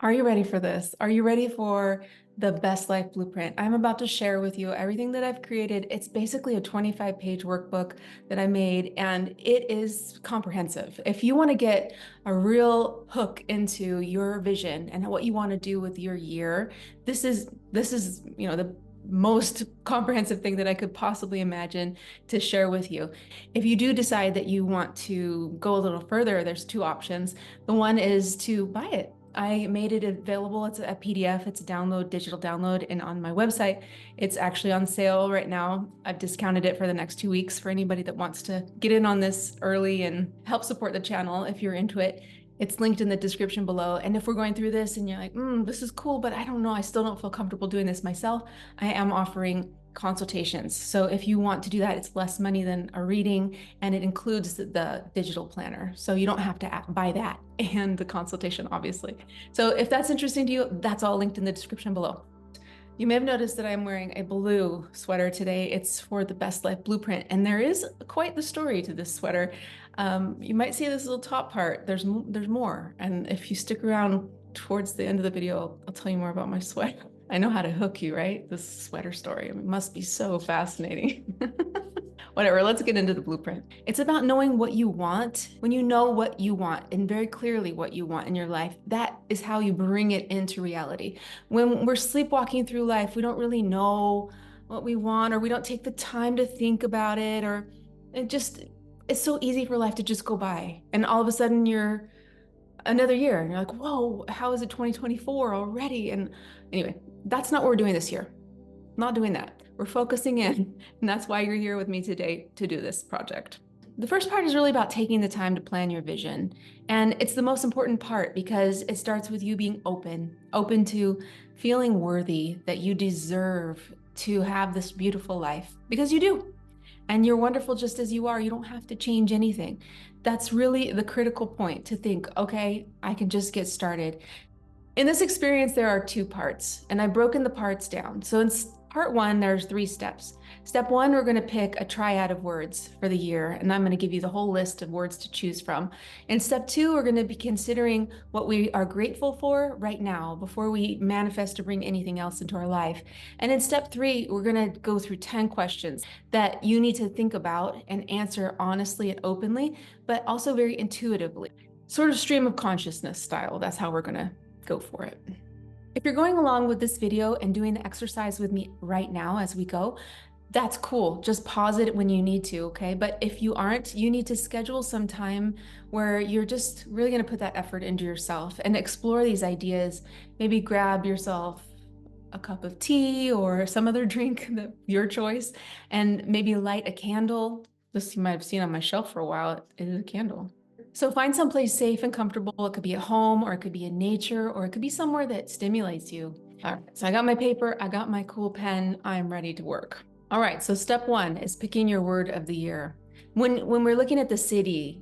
Are you ready for this? Are you ready for the best life blueprint? I'm about to share with you everything that I've created. It's basically a 25-page workbook that I made, and it is comprehensive. If you want to get a real hook into your vision and what you want to do with your year, this is the most comprehensive thing that I could possibly imagine to share with you. If you do decide that you want to go a little further, there's two options. The one is to buy it. I made it available. It's a PDF. It's a download, digital download, and on my website, it's actually on sale right now. I've discounted it for the next 2 weeks for anybody that wants to get in on this early and help support the channel if you're into it. It's linked in the description below. And if we're going through this and you're like, this is cool, but I don't know, I still don't feel comfortable doing this myself, I am offering consultations. So if you want to do that, it's less money than a reading, and it includes the digital planner. So you don't have to buy that and the consultation, obviously. So if that's interesting to you, that's all linked in the description below. You may have noticed that I'm wearing a blue sweater today. It's for the Best Life Blueprint, and there is quite the story to this sweater. You might see this little top part. There's more, and if you stick around towards the end of the video, I'll tell you more about my sweater. I know how to hook you, right? This sweater story. It must be so fascinating. Whatever, let's get into the blueprint. It's about knowing what you want. When you know what you want and very clearly what you want in your life, that is how you bring it into reality. When we're sleepwalking through life, we don't really know what we want, or we don't take the time to think about it, or it's so easy for life to just go by. And all of a sudden you're another year and you're like, whoa, how is it 2024 already? And anyway, that's not what we're doing this year. Not doing that. We're focusing in, and that's why you're here with me today to do this project. The first part is really about taking the time to plan your vision. And it's the most important part because it starts with you being open to feeling worthy, that you deserve to have this beautiful life, because you do. And you're wonderful just as you are. You don't have to change anything. That's really the critical point, to think, okay, I can just get started. In this experience, there are two parts, and I've broken the parts down. So in part one, there's 3 steps. Step 1, we're going to pick a triad of words for the year, and I'm going to give you the whole list of words to choose from. In step 2, we're going to be considering what we are grateful for right now before we manifest to bring anything else into our life. And in step 3, we're going to go through 10 questions that you need to think about and answer honestly and openly, but also very intuitively. Sort of stream of consciousness style. That's how we're going to go for it. If you're going along with this video and doing the exercise with me right now as we go, that's cool. Just pause it when you need to, okay? But if you aren't, you need to schedule some time where you're just really going to put that effort into yourself and explore these ideas. Maybe grab yourself a cup of tea or some other drink, your choice, and maybe light a candle. This you might have seen on my shelf for a while. It is a candle. So find someplace safe and comfortable. It could be at home, or it could be in nature, or it could be somewhere that stimulates you. All right, so I got my paper, I got my cool pen, I'm ready to work. All right, so step 1 is picking your word of the year. When we're looking at the city,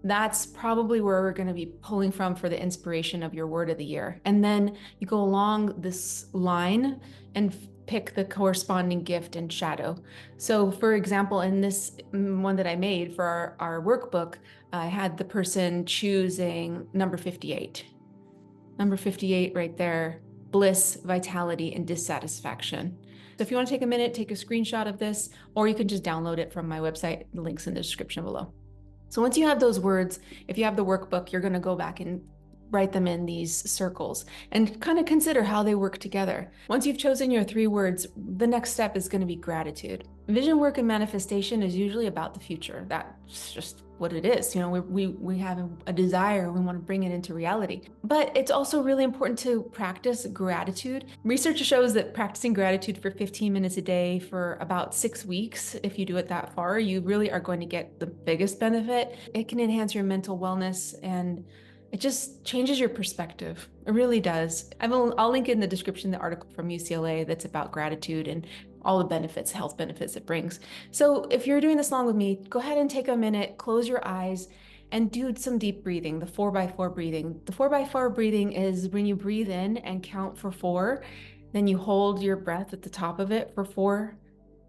that's probably where we're going to be pulling from for the inspiration of your word of the year. And then you go along this line and pick the corresponding gift and shadow. So for example, in this one that I made for our workbook, I had the person choosing number 58. Number 58 right there, bliss, vitality, and dissatisfaction. So if you want to take a minute, take a screenshot of this, or you can just download it from my website. The link's in the description below. So once you have those words, if you have the workbook, you're going to go back and write them in these circles and kind of consider how they work together. Once you've chosen your 3 words, the next step is going to be gratitude. Vision work and manifestation is usually about the future. That's just what it is. You know, we have a desire, we want to bring it into reality. But it's also really important to practice gratitude. Research shows that practicing gratitude for 15 minutes a day for about 6 weeks, if you do it that far, you really are going to get the biggest benefit. It can enhance your mental wellness, and it just changes your perspective. It really does. I'll link in the description the article from UCLA that's about gratitude and all the benefits, health benefits it brings. So if you're doing this along with me, go ahead and take a minute, close your eyes, and do some deep breathing, the 4x4 breathing. The 4x4 breathing is when you breathe in and count for 4, then you hold your breath at the top of it for 4,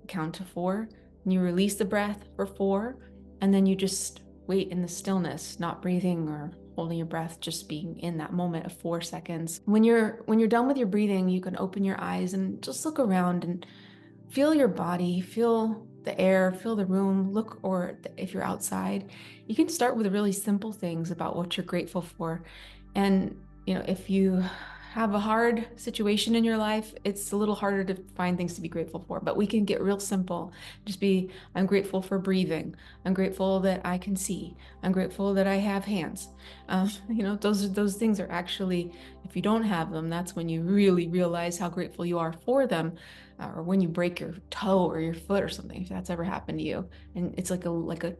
count to 4, and you release the breath for 4, and then you just wait in the stillness, not breathing or holding your breath, just being in that moment of 4 seconds. When you're done with your breathing, you can open your eyes and just look around and feel your body, feel the air, feel the room, look, or if you're outside, you can start with really simple things about what you're grateful for. And, if you have a hard situation in your life, it's a little harder to find things to be grateful for, but we can get real simple. Just be, I'm grateful for breathing. I'm grateful that I can see. I'm grateful that I have hands. Those things are actually, if you don't have them, that's when you really realize how grateful you are for them. Or when you break your toe or your foot or something, if that's ever happened to you, and it's like a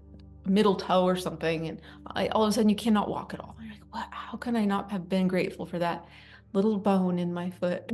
middle toe or something, and all of a sudden you cannot walk at all. You're like, what? How can I not have been grateful for that little bone in my foot?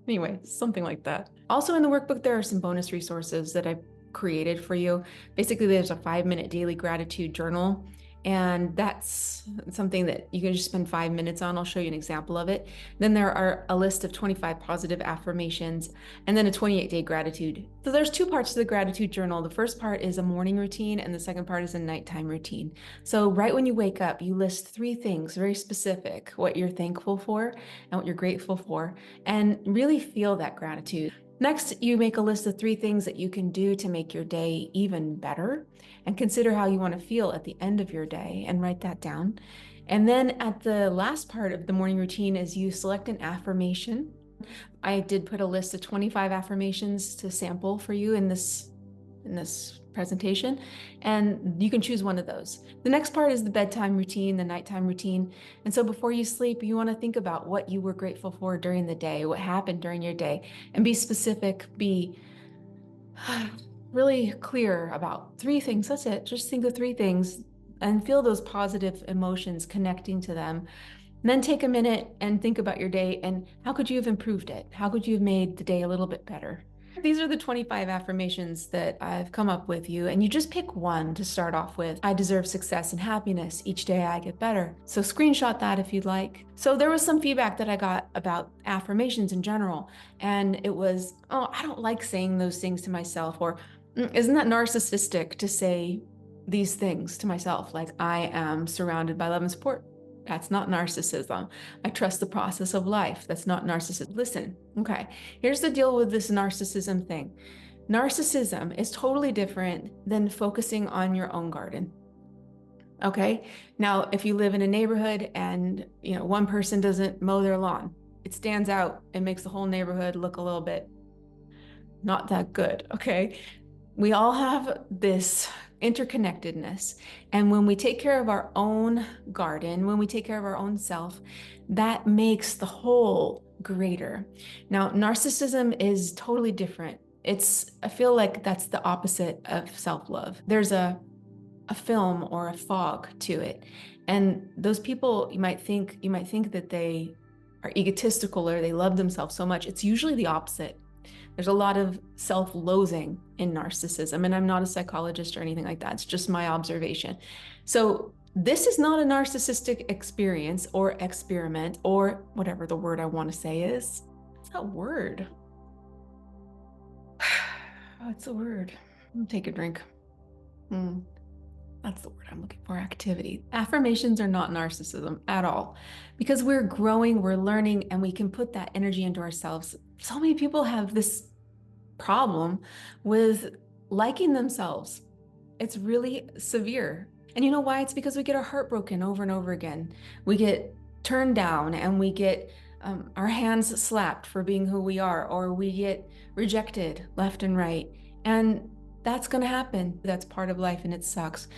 Anyway, something like that. Also in the workbook, there are some bonus resources that I've created for you. Basically, there's a 5-minute daily gratitude journal, and that's something that you can just spend 5 minutes on. I'll show you an example of it. Then there are a list of 25 positive affirmations, and then a 28-day gratitude. So there's two parts to the gratitude journal. The first part is a morning routine, and the second part is a nighttime routine. So right when you wake up, you list 3 things, very specific, what you're thankful for and what you're grateful for, and really feel that gratitude. Next, you make a list of 3 things that you can do to make your day even better, and consider how you want to feel at the end of your day and write that down. And then at the last part of the morning routine is you select an affirmation. I did put a list of 25 affirmations to sample for you in this presentation, and you can choose one of those. The next part is the bedtime routine, the nighttime routine. And so before you sleep, you want to think about what you were grateful for during the day, what happened during your day, and be specific, be really clear about 3 things. That's it. Just think of 3 things and feel those positive emotions connecting to them. And then take a minute and think about your day and how could you have improved it? How could you have made the day a little bit better? These are the 25 affirmations that I've come up with you, and you just pick one to start off with. I deserve success and happiness. Each day I get better. So screenshot that if you'd like. So there was some feedback that I got about affirmations in general, and it was, oh, I don't like saying those things to myself, or isn't that narcissistic to say these things to myself? Like, I am surrounded by love and support. That's not narcissism. I trust the process of life. That's not narcissism. Listen, okay, here's the deal with this narcissism thing. Narcissism is totally different than focusing on your own garden. Okay, now if you live in a neighborhood and one person doesn't mow their lawn, it stands out. It makes the whole neighborhood look a little bit not that good. Okay, we all have this interconnectedness. And when we take care of our own garden, when we take care of our own self, that makes the whole greater. Now, narcissism is totally different. I feel like that's the opposite of self-love. There's a film or a fog to it. And those people, you might think that they are egotistical or they love themselves so much. It's usually the opposite. There's a lot of self-loathing in narcissism, and I'm not a psychologist or anything like that. It's just my observation. So this is not a narcissistic experience or experiment or whatever the word I want to say is. What's that word? What's the word? I'm gonna take a drink. That's the word I'm looking for, activity. Affirmations are not narcissism at all, because we're growing, we're learning, and we can put that energy into ourselves. So many people have this problem with liking themselves. It's really severe. And you know why? It's because we get our heart broken over and over again. We get turned down, and we get our hands slapped for being who we are, or we get rejected left and right. And that's going to happen. That's part of life, and it sucks.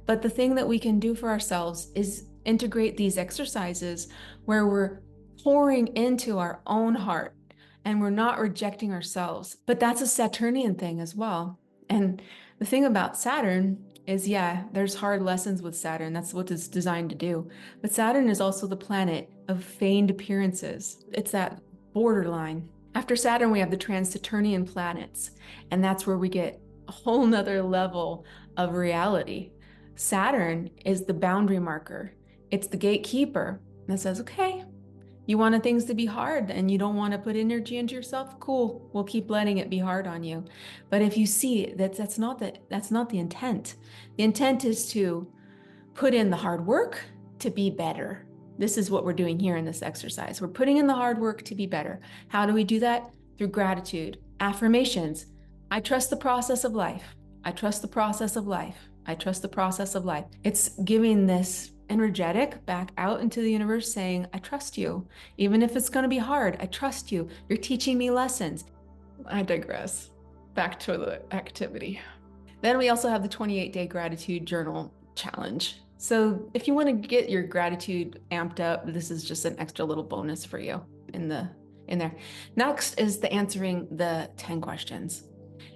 But the thing that we can do for ourselves is integrate these exercises where we're pouring into our own heart and we're not rejecting ourselves. But that's a Saturnian thing as well. And the thing about Saturn is, yeah, there's hard lessons with Saturn. That's what it's designed to do. But Saturn is also the planet of feigned appearances. It's that borderline. After Saturn, we have the trans-Saturnian planets, and that's where we get a whole nother level of reality. Saturn is the boundary marker. It's the gatekeeper that says, okay, you want things to be hard and you don't want to put energy into yourself? Cool, we'll keep letting it be hard on you. But if you see that that's not the intent. The intent is to put in the hard work to be better. This is what we're doing here in this exercise. We're putting in the hard work to be better. How do we do that? Through gratitude. Affirmations. I trust the process of life. I trust the process of life. I trust the process of life. It's giving this energetic back out into the universe saying, I trust you. Even if it's going to be hard, I trust you. You're teaching me lessons. I digress. Back to the activity. Then we also have the 28-day gratitude journal challenge. So if you want to get your gratitude amped up, this is just an extra little bonus for you in there. Next is the answering the 10 questions.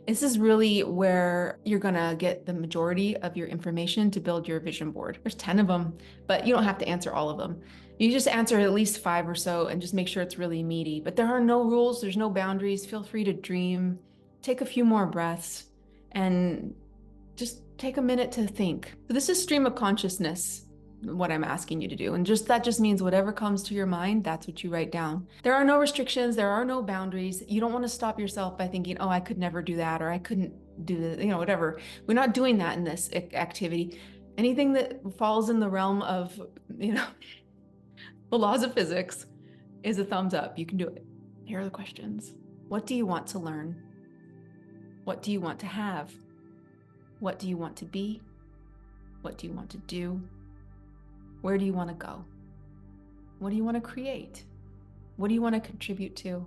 This is really where you're gonna get the majority of your information to build your vision board. There's 10 of them, but you don't have to answer all of them. You just answer at least 5 or so and just make sure it's really meaty. But there are no rules, there's no boundaries. Feel free to dream, take a few more breaths, and just take a minute to think. So this is stream of consciousness, what I'm asking you to do. And that just means whatever comes to your mind, that's what you write down. There are no restrictions, there are no boundaries. You don't want to stop yourself by thinking, oh, I could never do that, or I couldn't do this, whatever. We're not doing that in this activity. Anything that falls in the realm of, the laws of physics is a thumbs up. You can do it. Here are the questions. What do you want to learn? What do you want to have? What do you want to be? What do you want to do? Where do you want to go? What do you want to create? What do you want to contribute to?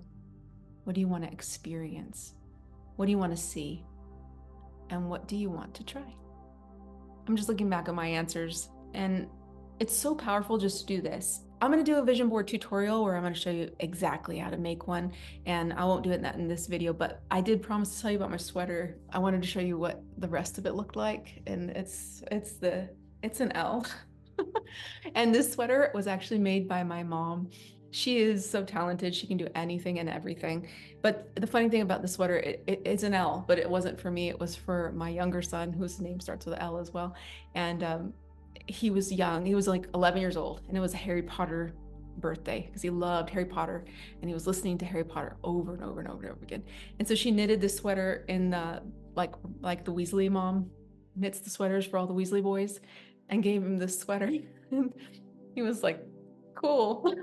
What do you want to experience? What do you want to see? And what do you want to try? I'm just looking back at my answers, and it's so powerful just to do this. I'm going to do a vision board tutorial where I'm going to show you exactly how to make one, and I won't do it in this video, but I did promise to tell you about my sweater. I wanted to show you what the rest of it looked like, and it's an L. And this sweater was actually made by my mom. She is so talented. She can do anything and everything. But the funny thing about the sweater, it's an L, but it wasn't for me. It was for my younger son, whose name starts with an L as well. And he was young. He was like 11 years old, and it was a Harry Potter birthday because he loved Harry Potter, and he was listening to Harry Potter over and over and over and over again. And so she knitted this sweater in the like the Weasley mom knits the sweaters for all the Weasley boys, and gave him this sweater. And he was like, cool.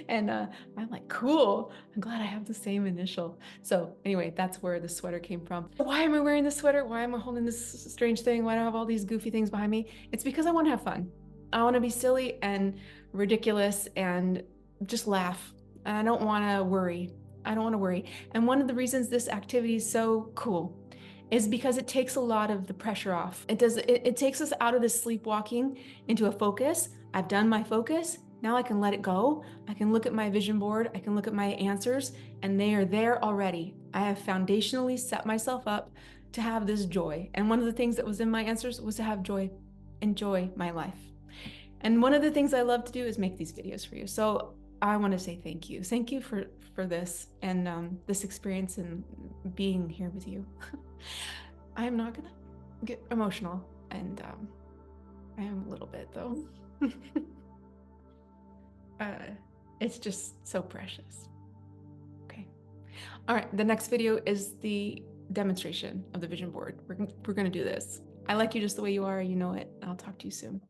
And I'm like, cool. I'm glad I have the same initial. So anyway, that's where the sweater came from. Why am I wearing this sweater? Why am I holding this strange thing? Why do I have all these goofy things behind me? It's because I want to have fun. I want to be silly and ridiculous and just laugh. And I don't want to worry. I don't want to worry. And one of the reasons this activity is so cool is because it takes a lot of the pressure off. It takes us out of this sleepwalking into a focus. I've done my focus. Now I can let it go. I can look at my vision board. I can look at my answers, and they are there already. I have foundationally set myself up to have this joy. And one of the things that was in my answers was to have joy, enjoy my life. And one of the things I love to do is make these videos for you. So I want to say thank you. Thank you for this and this experience and being here with you. I'm not gonna get emotional, and I am a little bit though. It's just so precious. Okay. All right, the next video is the demonstration of the vision board. We're gonna do this. I like you just the way you are, you know it. I'll talk to you soon.